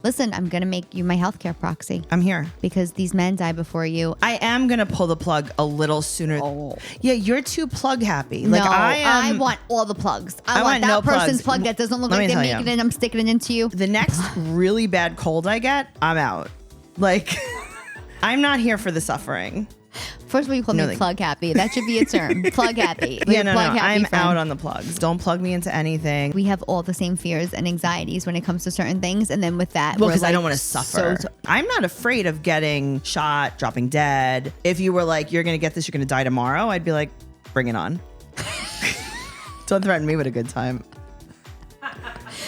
Listen, I'm going to make you my healthcare proxy. I'm here. Because these men die before you. I am going to pull the plug a little sooner. Oh. Yeah, you're too plug happy. Like no, I want all the plugs. I want that no person's plugs. plug that doesn't look like they're making it and I'm sticking it into you. The next really bad cold I get, I'm out. Like, I'm not here for the suffering. First of all, you call me plug happy. That should be a term. Plug happy. Like yeah, no, I'm out on the plugs. Don't plug me into anything. We have all the same fears and anxieties when it comes to certain things. And then with that, well, because I don't want to suffer. I'm not afraid of getting shot, dropping dead. If you were like, you're going to get this, you're going to die tomorrow, I'd be like, bring it on. Don't threaten me with a good time.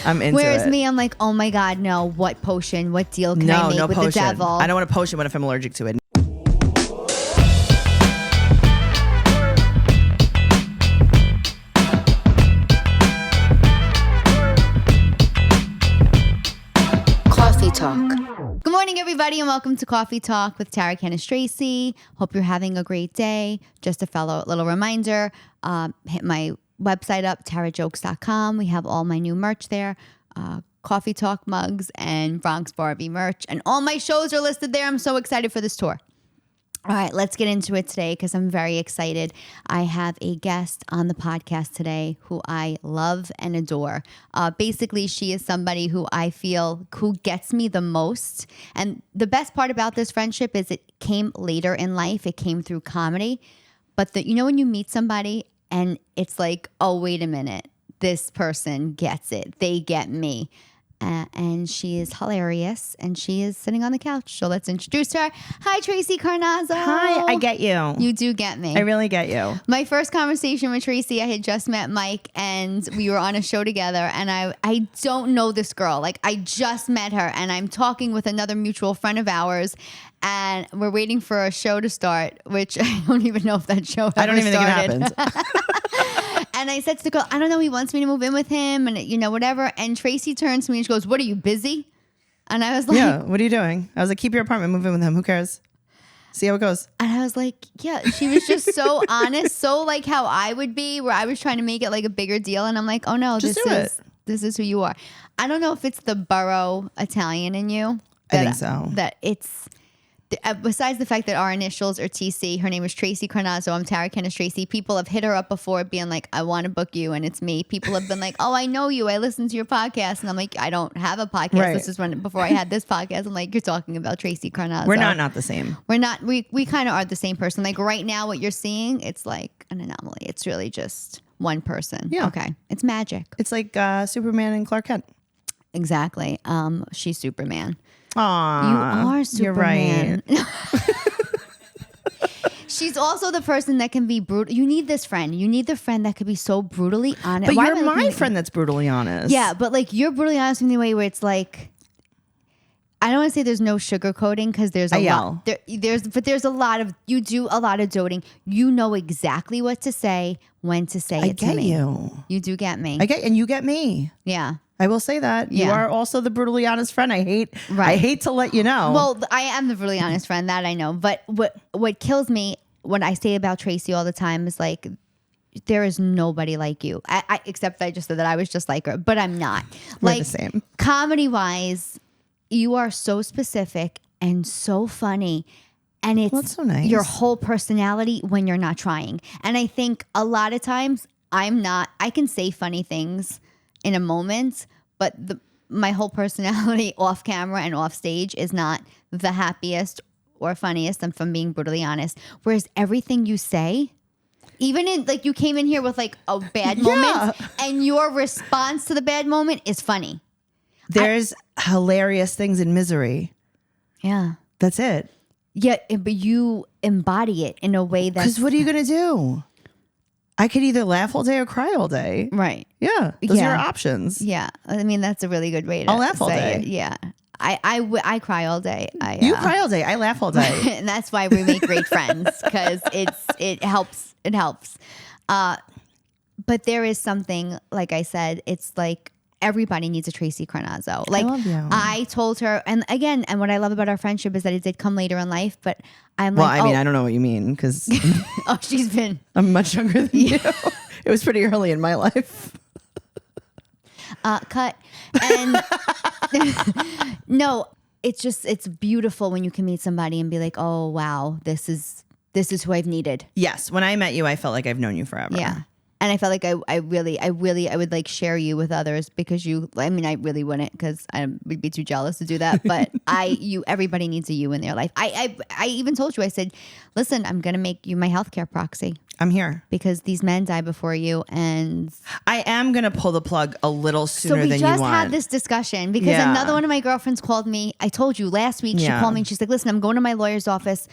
I'm into Whereas it. me, I'm like, oh my God, no. What potion? What deal can I make with potion. the devil? I don't want a potion. What if I'm allergic to it? Cawfee Talk. Good morning, everybody, and welcome to Cawfee Talk with Tara Cannistraci. Hope you're having a great day. Just a little reminder, hit my website up, tarajokes.com. We have all my new merch there, Cawfee Talk mugs and Bronx Barbie merch, and all my shows are listed there. I'm so excited for this tour. All right, let's get into it today because I'm very excited. I have a guest on the podcast today who I love and adore. Basically, she is somebody who I feel who gets me the most. And the best part about this friendship is it came later in life. It came through comedy. But you know when you meet somebody and it's like, oh, wait a minute, this person gets it. They get me. And she is hilarious, and she is sitting on the couch. So let's introduce her. Hi, Tracey Carnazzo. Hi, I get you. You do get me. I really get you. My first conversation with Tracey, I had just met Mike, and we were on a show together, and I don't know this girl. Like, I just met her, and I'm talking with another mutual friend of ours, and we're waiting for a show to start, which I don't even know if that show ever started. I don't even think it happened. And I said to the girl, I don't know, he wants me to move in with him and, whatever. And Tracey turns to me and she goes, what, are you busy? And I was like... Yeah, what are you doing? I was like, keep your apartment, move in with him. Who cares? See how it goes. And I was like, yeah, she was just so honest, so like how I would be, where I was trying to make it like a bigger deal. And I'm like, oh no, this is who you are. I don't know if it's the borough Italian in you. I think so. That it's... besides the fact that our initials are TC, her name is Tracey Carnazzo. I'm Tara Cannistraci. People have hit her up before being like, I want to book you. And it's me. People have been like, oh, I know you. I listened to your podcast. And I'm like, I don't have a podcast. Right. This is before I had this podcast. I'm like, you're talking about Tracey Carnazzo. We're not the same. We're not. We kind of are the same person. Like right now, what you're seeing, it's like an anomaly. It's really just one person. Yeah. Okay. It's magic. It's like Superman and Clark Kent. Exactly. She's Superman. Aww, you are Superman. You're right. She's also the person that can be brutal. You need this friend. You need the friend that could be so brutally honest. But you're my friend that's brutally honest. Yeah, but like you're brutally honest in the way where it's like, I don't want to say there's no sugarcoating because there's a lot. There's a lot of, you do a lot of doting. You know exactly what to say, when to say it to me. I get you. You do get me. And you get me. Yeah. I will say that. Yeah. You are also the brutally honest friend. I hate to let you know. Well, I am the brutally honest friend, that I know. But what kills me, what I say about Tracey all the time is like, there is nobody like you. Except I just said that I was just like her, but I'm not. We're the same. Comedy-wise, you are so specific and so funny. And it's that's so nice. Your whole personality when you're not trying. And I think a lot of times I can say funny things in a moment, but my whole personality off camera and off stage is not the happiest or funniest, if I'm being brutally honest. Whereas everything you say, even in like you came in here with like a bad moment and your response to the bad moment is funny. There's hilarious things in misery. Yeah. That's it. Yeah, but you embody it in a way that's... Because what are you going to do? I could either laugh all day or cry all day. Right. Yeah. Those are your options. Yeah. I mean, that's a really good way to I'll laugh all day. It. Yeah. I cry all day. You cry all day. I laugh all day. And that's why we make great friends, because it helps. It helps. But there is something, like I said, it's like everybody needs a Tracey Carnazzo. Like, I love you. I told her, and again, and what I love about our friendship is that it did come later in life, but I'm well, like, I mean, I don't know what you mean, because she's been... I'm much younger than you. It was pretty early in my life. Cut. And no, it's beautiful when you can meet somebody and be like, oh wow, this is who I've needed. Yes. When I met you, I felt like I've known you forever. Yeah. And I felt like I would like share you with others because I really wouldn't because I would be too jealous to do that. But everybody needs a you in their life. I even told you, I said, listen, I'm going to make you my healthcare proxy. I'm here. Because these men die before you and I am going to pull the plug a little sooner than you want. So we just had this discussion because another one of my girlfriends called me. I told you last week, she called me and she's like, listen, I'm going to my lawyer's office.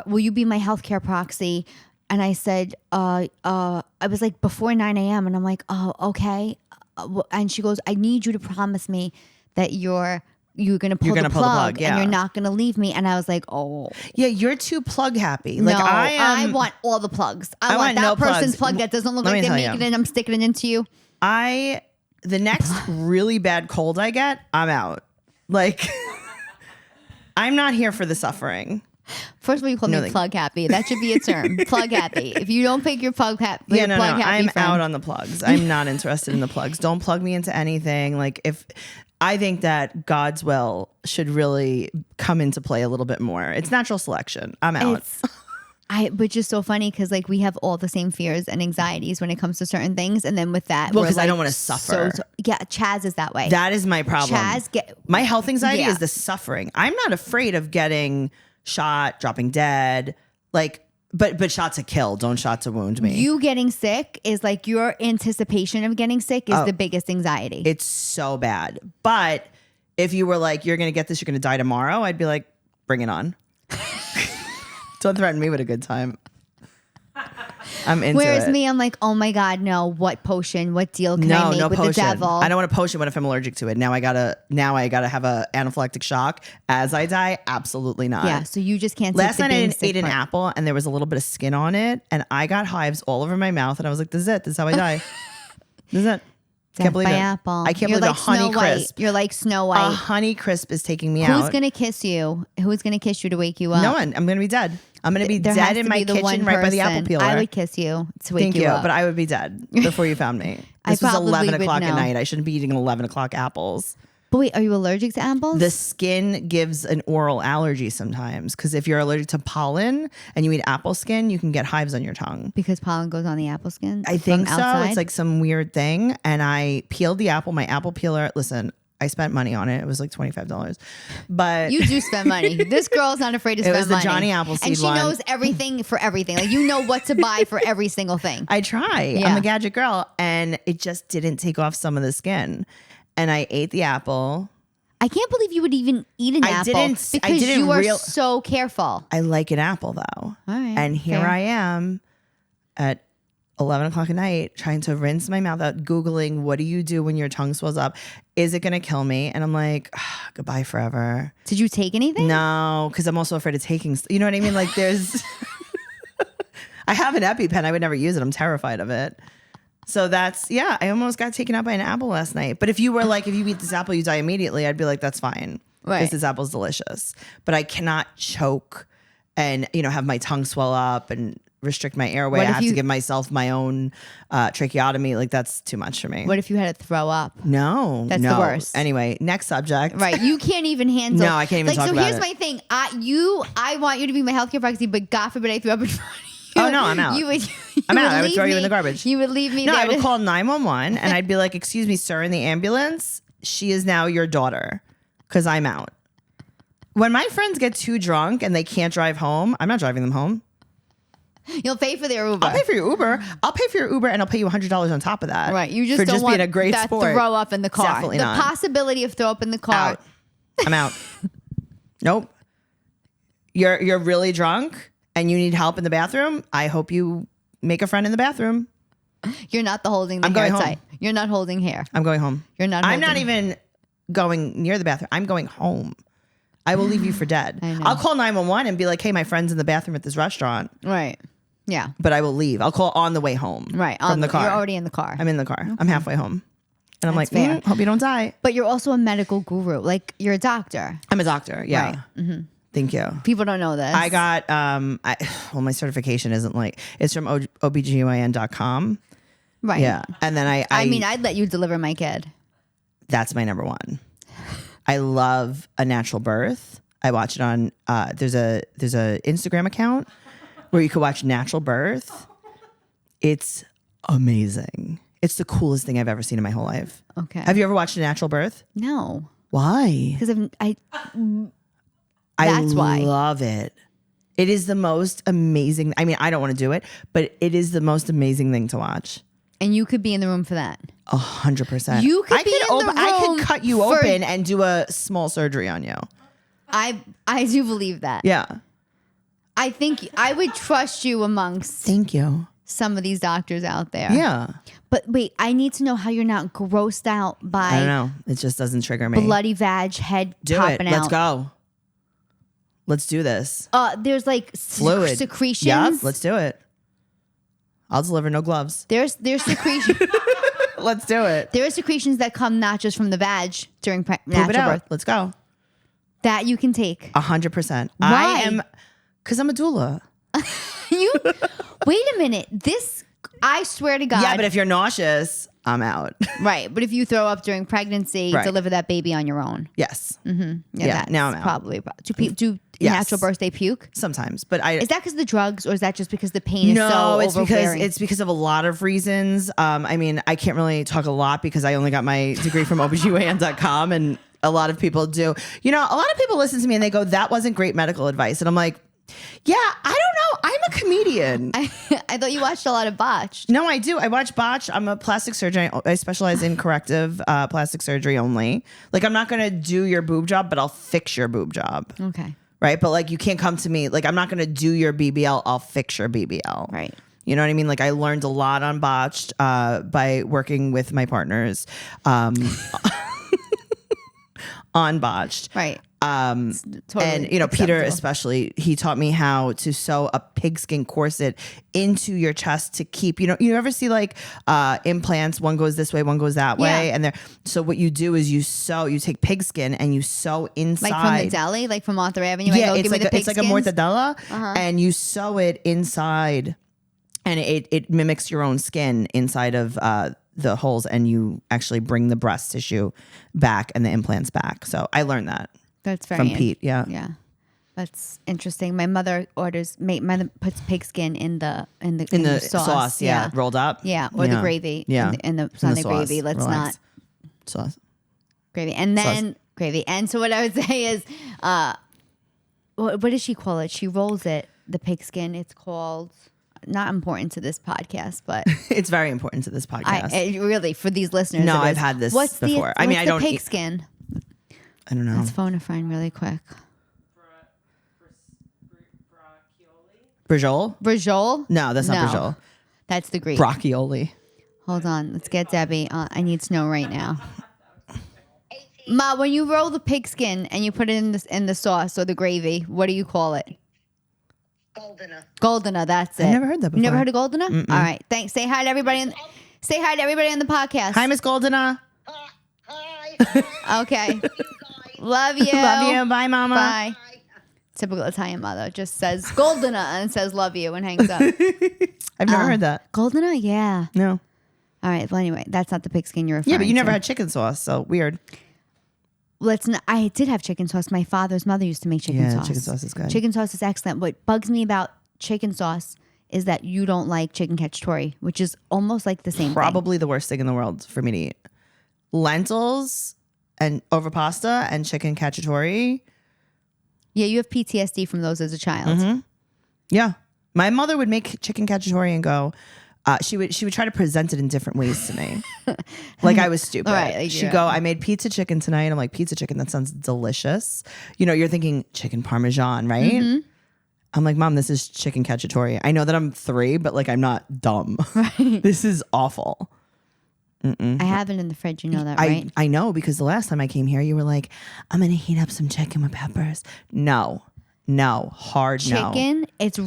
Will you be my healthcare proxy? And I said, I was like before 9 a.m. And I'm like, oh, okay. And she goes, I need you to promise me that you're going to pull the plug and you're not going to leave me. And I was like, oh. Yeah, you're too plug happy. Like no, I want all the plugs. I want that no person's plug that doesn't look like they're making it and I'm sticking it into you. The next really bad cold I get, I'm out. Like, I'm not here for the suffering. First of all, you call me plug happy. That should be a term. Plug happy. If you don't pick your plug happy, I'm out on the plugs. I'm not interested in the plugs. Don't plug me into anything. Like I think that God's will should really come into play a little bit more. It's natural selection. I'm out. Which is so funny because like we have all the same fears and anxieties when it comes to certain things, and then with that, because I don't want to suffer. Yeah, Chaz is that way. That is my problem. My health anxiety is the suffering. I'm not afraid of getting shot, dropping dead, like, but shot to kill, don't shot to wound me. You getting sick is like your anticipation of getting sick is the biggest anxiety. It's so bad. But if you were like, you're going to get this, you're going to die tomorrow, I'd be like, bring it on. Don't threaten me with a good time. I'm into Whereas it. me, I'm like, oh my God, no, what potion, what deal can I make with potion. the devil? I don't want a potion. What if I'm allergic to it? Now I gotta have a anaphylactic shock as I die? Absolutely not. Yeah, so you just can't. Last night I ate an apple and there was a little bit of skin on it and I got hives all over my mouth and I was like, this is it. This is how I die. This is it. Can't believe it. Apple. I can't believe like a Honey Crisp. You're like Snow White. A Honey Crisp is taking me out. Who's gonna kiss you? Who's gonna kiss you to wake you up? No one. I'm gonna be dead. I'm gonna be dead in my kitchen right by the apple peeler. I would kiss you to wake Thank you up. But I would be dead before you found me. This was 11 o'clock at night. I shouldn't be eating 11 o'clock apples. But wait, are you allergic to apples? The skin gives an oral allergy sometimes because if you're allergic to pollen and you eat apple skin, you can get hives on your tongue. Because pollen goes on the apple skin? I think so. It's like some weird thing. And I peeled the apple, my apple peeler. Listen, I spent money on it. It was like $25. But you do spend money. This girl's not afraid to spend money. It was the Johnny Appleseed and she one. knows everything for everything. Like you know what to buy for every single thing. I try. Yeah. I'm a gadget girl. And it just didn't take off some of the skin. And I ate the apple. I can't believe you would even eat an apple because you are so careful. I like an apple though. All right, and here I am at 11 o'clock at night trying to rinse my mouth out, Googling, what do you do when your tongue swells up? Is it going to kill me? And I'm like, goodbye forever. Did you take anything? No, because I'm also afraid of taking, you know what I mean? Like there's, I have an EpiPen. I would never use it. I'm terrified of it. So I almost got taken out by an apple last night. But if you were like, if you eat this apple, you die immediately, I'd be like, that's fine. Right. Because this apple's delicious. But I cannot choke and, have my tongue swell up and restrict my airway. I have to give myself my own tracheotomy. Like that's too much for me. What if you had to throw up? No. That's the worst. Anyway, next subject. Right. You can't even handle. No, I can't even talk about it. So here's my thing. I want you to be my healthcare proxy, but God forbid I threw up in front of you. Oh no, I'm out. I'm out. I would throw you in the garbage. You would leave me there. No, I would call 911 and I'd be like, excuse me, sir, in the ambulance, she is now your daughter because I'm out. When my friends get too drunk and they can't drive home, I'm not driving them home. You'll pay for their Uber. I'll pay for your Uber. I'll pay for your Uber and I'll pay you $100 on top of that. Right. You just for don't just want being a great that sport. throw up in the car. Definitely not. The possibility of throw up in the car. Out. I'm out. Nope. You're really drunk and you need help in the bathroom, I hope you make a friend in the bathroom. You're not holding the hair tight. You're not holding hair. I'm going home. You're not. I'm not even going near the bathroom. I'm going home. I will leave you for dead. I'll call 911 and be like, hey, my friend's in the bathroom at this restaurant. Right. Yeah. But I will leave. I'll call on the way home. Right. From the car. You're already in the car. I'm in the car. Okay. I'm halfway home. And I'm That's like, hope you don't die. But you're also a medical guru. Like you're a doctor. I'm a doctor. Yeah. Right. Mm-hmm. Thank you. People don't know this. I got, my certification isn't it's from OBGYN.com. Right. Yeah. And then I mean, I'd let you deliver my kid. That's my number one. I love A Natural Birth. I watch it on, there's a Instagram account where you can watch Natural Birth. It's amazing. It's the coolest thing I've ever seen in my whole life. Okay. Have you ever watched A Natural Birth? No. Why? Because I why. love it. It is the most amazing. I mean, I don't want to do it, but it is the most amazing thing to watch. And you could be in the room for that. 100%. You could be in the room. I could cut you open and do a small surgery on you. I do believe that. Yeah. I think I would trust you amongst Thank you. some of these doctors out there. Yeah. But wait, I need to know how you're not grossed out by I don't know. It just doesn't trigger me. bloody vag head Do popping it. out. Let's go. Let's do this. There's like Fluid. secretions. Yeah, let's do it. I'll deliver, no gloves. There's secretions. Let's do it. There are secretions that come not just from the vag during Poop it natural out. birth Let's go. that you can take. 100%. Why? Because I'm a doula. You wait a minute. This I swear to God. Yeah, but if you're nauseous, I'm out. Right, but if you throw up during pregnancy, Right. deliver that baby on your own. Yes. Yeah, that's now I'm out. probably do Yes. natural births they puke? Sometimes, but Is that because of the drugs, or is that just because the pain is so overbearing? it's because of a lot of reasons. I mean, I can't really talk a lot because I only got my degree from OBGYN.com, and a lot of people do. You know, a lot of people listen to me and they go, "That wasn't great medical advice," and I'm like, "Yeah, I don't know. I'm a comedian." I thought you watched a lot of Botched. No, I do. I watch Botch. I'm a plastic surgeon. I specialize in corrective plastic surgery only. Like, I'm not going to do your boob job, but I'll fix your boob job. Okay. Right. But like, you can't come to me. Like, I'm not going to do your BBL. I'll fix your BBL. Right. You know what I mean? Like, I learned a lot on Botched by working with my partners on Botched. Right. Totally and Peter acceptable. especially, he taught me how to sew a pigskin corset into your chest to keep, you ever see like implants, one goes this way, one goes that way, and so what you do is you take pigskin and you sew inside, Like from the deli, like from Arthur Avenue. yeah, it's like a mortadella, and you sew it inside, and it mimics your own skin inside of the holes, and you actually bring the breast tissue back and the implants back. So I learned that. That's very from Pete, yeah. Yeah. That's interesting. My mother puts pigskin in the sauce, yeah, rolled up, yeah, or the gravy, yeah, in the Sunday sauce. gravy. Let's Relax. not sauce. gravy, and then gravy. And so what I would say is, what does she call it? She rolls it, the pigskin. It's called. Not important to this podcast, but it's very important to this podcast. Really, for these listeners. No, I've had this before. I mean, I don't eat pigskin. I don't know. Let's phone a friend really quick. Brajol? Brajol? No, that's not brajol. That's the Greek. Brocchioli. Hold on. Let's get Debbie. I need to know right now. Ma, when you roll the pigskin and you put it in the sauce or the gravy, what do you call it? Goldena, that's it. I've never heard that before. You never heard of Goldena? All right. Thanks. Say hi to everybody on the podcast. Hi, Miss Goldena. Hi. Okay. Love you. Love you. Bye, Mama. Bye. Typical Italian mother just says Goldena and says love you and hangs up. I've never heard that. Goldena? Yeah. No. All right. Well, anyway, that's not the pigskin you're referring to. Yeah, but you never had chicken sauce, so weird. I did have chicken sauce. My father's mother used to make chicken sauce. Chicken sauce is good. Chicken sauce is excellent. What bugs me about chicken sauce is that you don't like chicken cacciatore, which is almost like the same Probably the worst thing in the world for me to eat. Lentils and over pasta and chicken cacciatore. Yeah, you have PTSD from those as a child. Mm-hmm. Yeah. My mother would make chicken cacciatore and go, she would try to present it in different ways to me. Like I was stupid. Right, like, She'd go, I made pizza chicken tonight. I'm like, pizza chicken, that sounds delicious. You're thinking chicken parmesan, right? Mm-hmm. I'm like, Mom, this is chicken cacciatore. I know that I'm 3, but like I'm not dumb. Right. This is awful. I have it in the fridge. You know that, right? I know, because the last time I came here, you were like, I'm going to heat up some chicken with peppers. No, hard no. Chicken, it's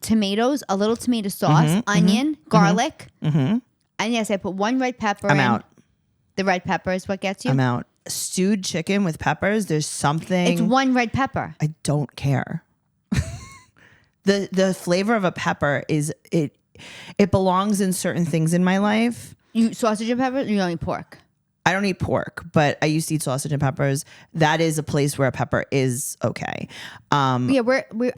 tomatoes, a little tomato sauce, onion, garlic. Mm-hmm. And yes, I put 1 red pepper I'm in. out. The red pepper is what gets you? I'm out. Stewed chicken with peppers, there's something. It's 1 red pepper. I don't care. The flavor of a pepper is, it belongs in certain things in my life. You sausage and pepper? You only pork. I don't eat pork, but I used to eat sausage and peppers. That is a place where a pepper is okay. Yeah,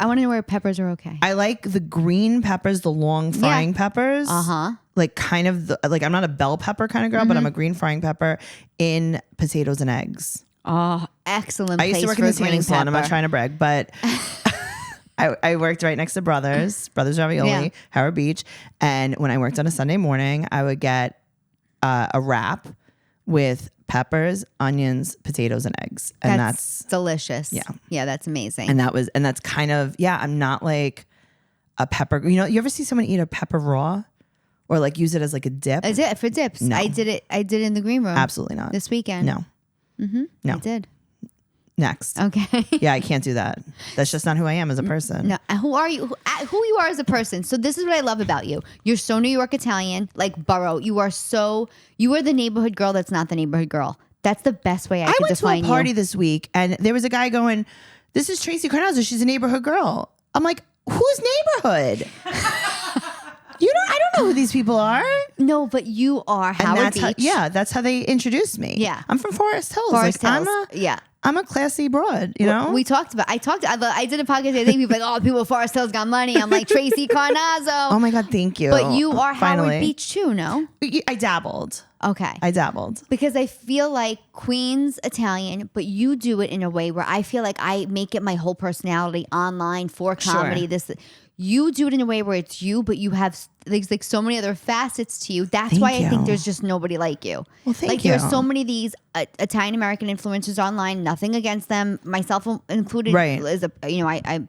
I want to know where peppers are okay. I like the green peppers, the long frying peppers. Like kind of like I'm not a bell pepper kind of girl, but I'm a green frying pepper in potatoes and eggs. Oh, excellent. I used to work in the tanning salon. I'm not trying to brag, but I worked right next to Brothers Ravioli, Howard Beach. And when I worked on a Sunday morning, I would get a wrap with peppers, onions, potatoes, and eggs. And that's delicious. Yeah. Yeah, that's amazing. And that's kind of, I'm not like a pepper. You know, you ever see someone eat a pepper raw or like use it as like a dip? Is it for dips? No. I did it in the green room. Absolutely not. This weekend. No. No. I did. Next. Okay. Yeah, I can't do that. That's just not who I am as a person. No. Who are you? Who you are as a person. So this is what I love about you. You're so New York Italian, like Borough. You are the neighborhood girl that's not the neighborhood girl. That's the best way I could define you. I went to a party this week and there was a guy going, "This is Tracey Carnazzo. She's a neighborhood girl." I'm like, whose neighborhood? I don't know who these people are. No, but you are Howard Beach. That's how they introduced me. Yeah. I'm from Forest Hills. Forest Hills. I'm I'm a classy broad, you know? I did a podcast the other day. People like, people at Forest Hills got money. I'm like, Tracey Carnazzo. Oh my God, thank you. But you are Finally. Howard Beach too, no? I dabbled. Okay. I dabbled. Because I feel like Queen's Italian, but you do it in a way where I feel like I make it my whole personality online for comedy. Sure. You do it in a way where it's you, but you have like so many other facets to you. That's why I think there's just nobody like you. Well, thank you. There's so many of these Italian American influencers online. Nothing against them, myself included. Right.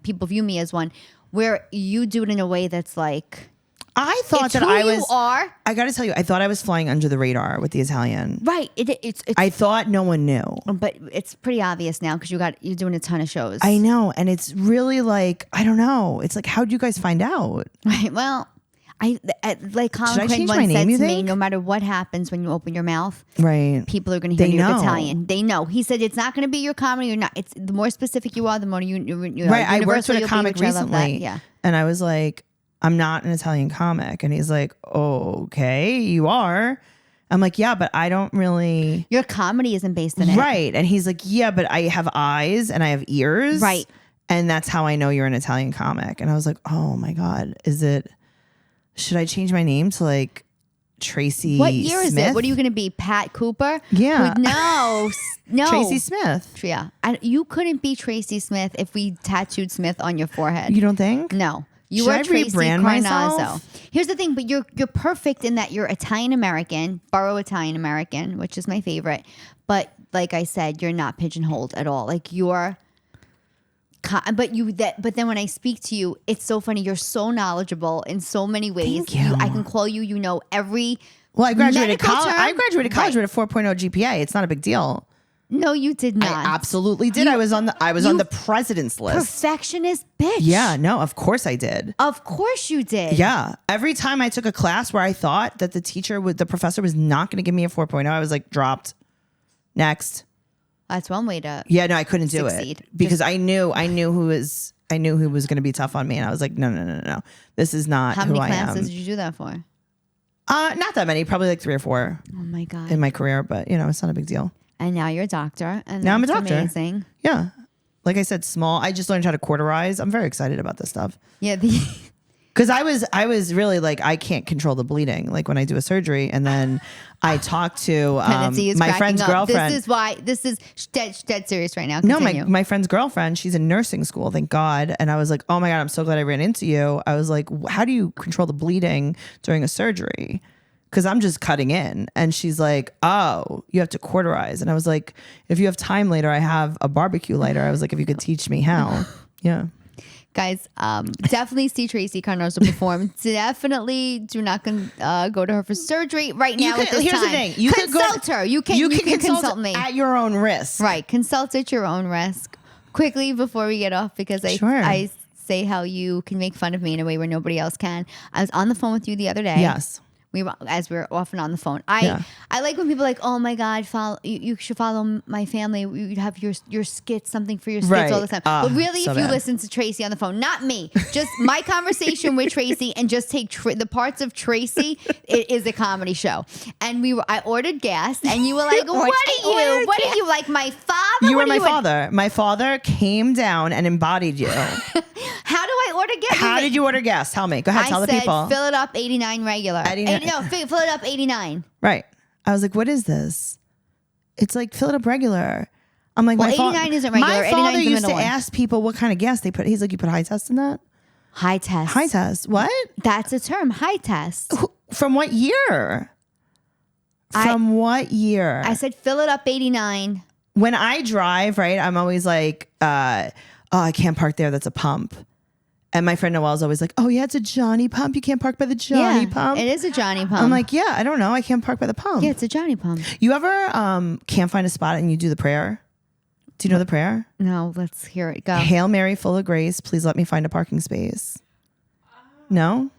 People view me as one where you do it in a way that's like. I thought that I got to tell you, I thought I was flying under the radar with the Italian. Right. It's I thought no one knew. But it's pretty obvious now because you're doing a ton of shows. I know. And it's really like, I don't know. It's like, how'd you guys find out? Right. Well, like Colin Quinn once said to me, no matter what happens when you open your mouth, right, people are going to hear you're Italian. They know. He said it's not going to be your comedy. You're not. It's the more specific you are, the more you're right. I worked with a comic recently, yeah, and I was like, I'm not an Italian comic. And he's like, okay, you are. I'm like, yeah, but I don't really. Your comedy isn't based in it. Right. And he's like, yeah, but I have eyes and I have ears. Right. And that's how I know you're an Italian comic. And I was like, oh my God, should I change my name to like Tracey What year Smith? is it? What are you going to be? Pat Cooper? Yeah. No. Tracey Smith. Yeah. You couldn't be Tracey Smith if we tattooed Smith on your forehead. You don't think? No. You Should are I Tracey rebrand Carnazzo. myself? Here's the thing, but you're perfect in that you're Italian American, Borough Italian American, which is my favorite. But like I said, you're not pigeonholed at all. Like you're, but then when I speak to you, it's so funny. You're so knowledgeable in so many ways. Thank you. I can call you. You know every. Well, I graduated college. Term. I graduated college with a 4.0 GPA. It's not a big deal. No, you did not. I absolutely did. I was on the president's list. Perfectionist bitch. Yeah, no, of course I did. Of course you did. Yeah. Every time I took a class where I thought that the professor was not going to give me a 4.0, I was like, dropped. Next. That's one way to. Yeah, no, I couldn't do succeed. it because I knew who was going to be tough on me, and I was like, no. This is not who I am. How many classes did you do that for? Not that many, probably like 3 or 4. Oh my God. In my career, but it's not a big deal. And now you're a doctor. And now I'm a doctor. Amazing. Yeah. Like I said, small. I just learned how to cauterize. I'm very excited about this stuff. Yeah. Because I was really like, I can't control the bleeding. Like when I do a surgery and then I talk to my friend's girlfriend. This is dead serious right now. Continue. No, my friend's girlfriend, she's in nursing school, thank God. And I was like, oh my God, I'm so glad I ran into you. I was like, how do you control the bleeding during a surgery? Because I'm just cutting in. And she's like, oh, you have to cauterize. And I was like, if you have time later, I have a barbecue lighter. I was like, if you could teach me how. Yeah. Guys, definitely see Tracey Carnazzo perform. Definitely do not go to her for surgery right now. Here's the thing. You consult her. You can consult me at your own risk. Right. Consult at your own risk. Quickly before we get off, because I say how you can make fun of me in a way where nobody else can. I was on the phone with you the other day. Yes. as we were often on the phone. I like when people are like, oh my God, you should follow my family. You have your skits, something for your skits all the time. But really, so if you bad. listen to Tracey on the phone, not me, just my conversation with Tracey, and just take the parts of Tracey, it is a comedy show. And I ordered gas, and you were like, what are you like my father? You were my father. My father came down and embodied you. How do I order gas? How did you order gas? Tell me. Go ahead. Tell the people. I said, fill it up 89 regular. 89. Fill it up 89. Right. I was like, what is this? It's like, fill it up regular. I'm like, well, 89 isn't regular. My father 89 is the used to middle one. ask people what kind of gas they put. He's like, you put high test in that? High test. High test. What? That's a term. High test. From what year? From what year? I said, fill it up 89. When I drive, right, I'm always like, I can't park there. That's a pump. And my friend Noelle's always like, oh, yeah, it's a Johnny pump. You can't park by the Johnny pump. It is a Johnny pump. I'm like, yeah, I don't know. I can't park by the pump. Yeah, it's a Johnny pump. You ever can't find a spot and you do the prayer? Do you know the prayer? No, let's hear it go. Hail Mary, full of grace. Please let me find a parking space. No?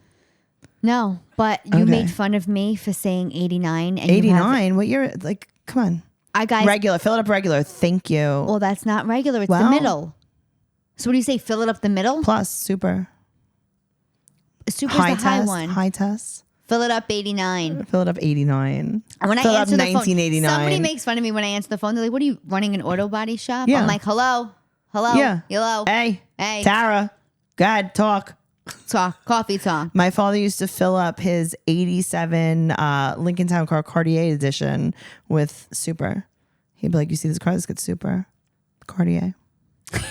No, but you made fun of me for saying 89. And 89? What year? Like, come on. Regular. Fill it up regular. Thank you. Well, that's not regular. It's the middle. So what do you say? Fill it up the middle? Plus, super. Super's high the high test, one. High test. Fill it up 89. Fill it up 89. And when Fill I it up answer the phone, 1989. somebody makes fun of me when I answer the phone. They're like, what are you, running an auto body shop? Yeah. I'm like, hello? Yeah. Hello? Hey. Hey. Tara. Go ahead. Talk. Coffee talk. My father used to fill up his 87 Lincoln Town Car Cartier edition with super. He'd be like, you see this car? This gets super. Cartier. I'm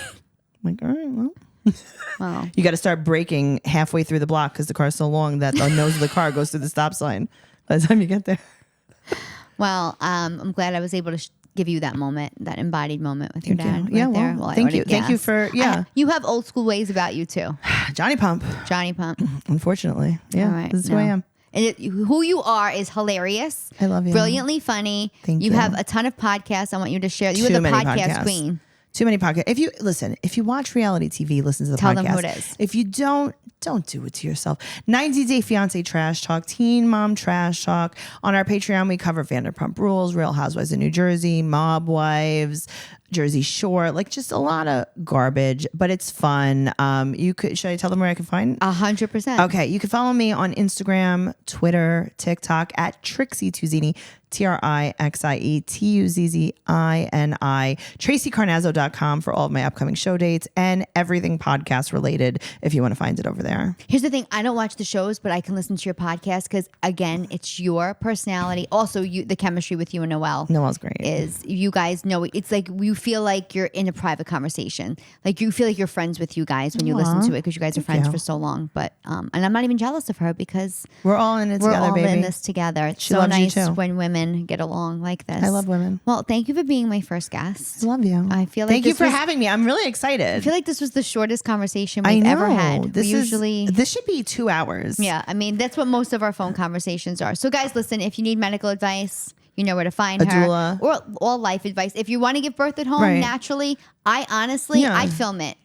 like, all right, well. Wow. You got to start braking halfway through the block because the car's so long that the nose of the car goes through the stop sign by the time you get there. Well, I'm glad I was able to give you that moment, that embodied moment with your dad. Yeah, there. well, I thank you. ordered Thank you gas. for, You have old school ways about you too. Johnny Pump. Johnny Pump. Unfortunately. Yeah. All right, This is who I am. And who you are is hilarious. I love you. Brilliantly funny. Thank you. You have a ton of podcasts. I want you to share. You are the podcast queen. Too many podcasts. If you watch reality TV, listen to the podcast. Tell them who it is. If you don't do it to yourself. 90 Day Fiance Trash Talk, Teen Mom Trash Talk. On our Patreon, we cover Vanderpump Rules, Real Housewives of New Jersey, Mob Wives, Jersey Shore, like just a lot of garbage, but it's fun. Should I tell them where I can find? 100%. Okay, you can follow me on Instagram, Twitter, TikTok at Trixie Tuzini, TrixieTuzini, TraceyCarnazzo.com for all of my upcoming show dates and everything podcast related if you want to find it over there. Here's the thing. I don't watch the shows, but I can listen to your podcast because, again, it's your personality. Also, the chemistry with you and Noelle. Noelle's great. Is you guys know, it's like you feel like you're in a private conversation. Like you feel like you're friends with you guys when you listen to it because you guys are friends for so long. But and I'm not even jealous of her because we're all in it we're together, all baby. in this together. It's She so loves you nice too. when women get along like this. I love women. Well, thank you for being my first guest. I love you. I feel like Thank you for having me. I'm really excited. I feel like this was the shortest conversation I we've know. ever had. This This should be 2 hours. Yeah, I mean, that's what most of our phone conversations are. So guys, listen, if you need medical advice, you know where to find her. Doula. Or all life advice. If you want to give birth at home naturally, I'd film it.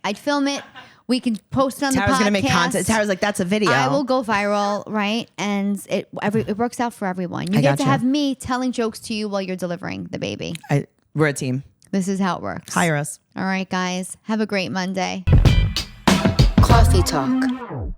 We can post it on Tara's the podcast. gonna make content. Tara's like, that's a video. I will go viral, right? And it works out for everyone. You get to have me telling jokes to you while you're delivering the baby. We're a team. This is how it works. Hire us. All right, guys. Have a great Monday. Coffee Talk.